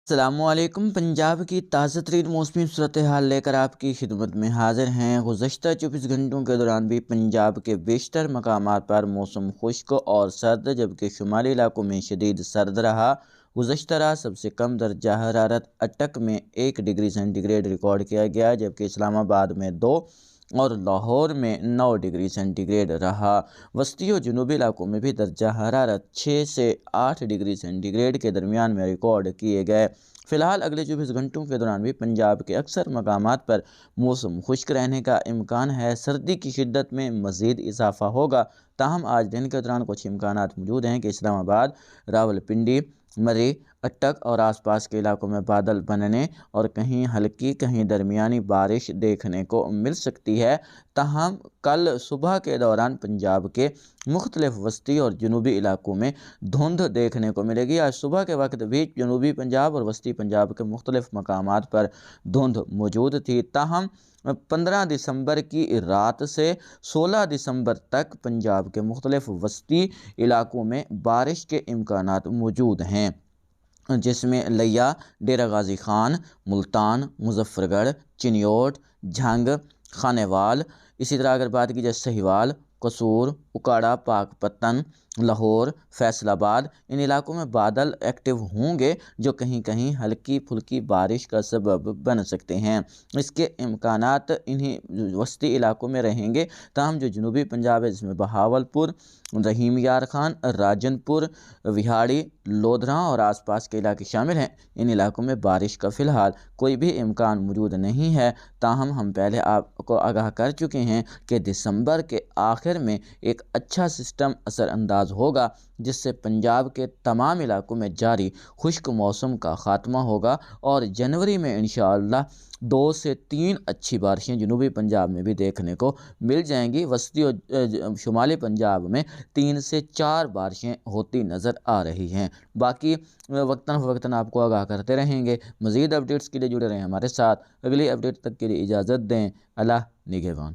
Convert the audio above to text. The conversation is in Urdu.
السلام علیکم۔ پنجاب کی تازہ ترین موسمی صورتحال لے کر آپ کی خدمت میں حاضر ہیں۔ گزشتہ 24 گھنٹوں کے دوران بھی پنجاب کے بیشتر مقامات پر موسم خشک اور سرد، جبکہ شمالی علاقوں میں شدید سرد رہا۔ گزشتہ رات سب سے کم درجہ حرارت اٹک میں 1 ڈگری سینٹی گریڈ ریکارڈ کیا گیا، جبکہ اسلام آباد میں 2 اور لاہور میں 9 ڈگری سینٹی گریڈ رہا۔ وسطی و جنوبی علاقوں میں بھی درجہ حرارت 6 سے 8 ڈگری سینٹی گریڈ کے درمیان میں ریکارڈ کیے گئے۔ فی الحال اگلے 24 گھنٹوں کے دوران بھی پنجاب کے اکثر مقامات پر موسم خشک رہنے کا امکان ہے۔ سردی کی شدت میں مزید اضافہ ہوگا، تاہم آج دن کے دوران کچھ امکانات موجود ہیں کہ اسلام آباد، راولپنڈی، مری، اٹک اور آس پاس کے علاقوں میں بادل بننے اور کہیں ہلکی کہیں درمیانی بارش دیکھنے کو مل سکتی ہے۔ تاہم کل صبح کے دوران پنجاب کے مختلف وسطی اور جنوبی علاقوں میں دھند دیکھنے کو ملے گی۔ آج صبح کے وقت بھی جنوبی پنجاب اور وسطی پنجاب کے مختلف مقامات پر دھند موجود تھی، تاہم 15 دسمبر کی رات سے 16 دسمبر تک پنجاب کے مختلف وسطی علاقوں میں بارش کے امکانات موجود ہیں، جس میں لیا، ڈیرہ غازی خان، ملتان، مظفر گڑھ، چنیوٹ، جھنگ، خانیوال، اسی طرح اگر بات کی جائے سہیوال، قصور، اکاڑا، پاک پتن، لاہور، فیصل آباد، ان علاقوں میں بادل ایکٹیو ہوں گے جو کہیں کہیں ہلکی پھلکی بارش کا سبب بن سکتے ہیں۔ اس کے امکانات انہی وسطی علاقوں میں رہیں گے، تاہم جو جنوبی پنجاب ہے جس میں بہاولپور، رحیم یار خان، راجن پور، وہاڑی، لودھراں اور آس پاس کے علاقے شامل ہیں، ان علاقوں میں بارش کا فی الحال کوئی بھی امکان موجود نہیں ہے۔ تاہم ہم پہلے آپ کو آگاہ کر چکے ہیں کہ دسمبر کے آخر میں ایک اچھا سسٹم اثر انداز ہوگا، جس سے پنجاب کے تمام علاقوں میں جاری خشک موسم کا خاتمہ ہوگا اور جنوری میں انشاءاللہ 2 سے 3 اچھی بارشیں جنوبی پنجاب میں بھی دیکھنے کو مل جائیں گی۔ وسطی اور شمالی پنجاب میں 3 سے 4 بارشیں ہوتی نظر آ رہی ہیں۔ باقی وقتاً فوقتاً آپ کو آگاہ کرتے رہیں گے۔ مزید اپڈیٹس کے لیے جڑے رہیں ہمارے ساتھ۔ اگلی اپڈیٹ تک کے لیے اجازت دیں۔ اللہ نگہبان۔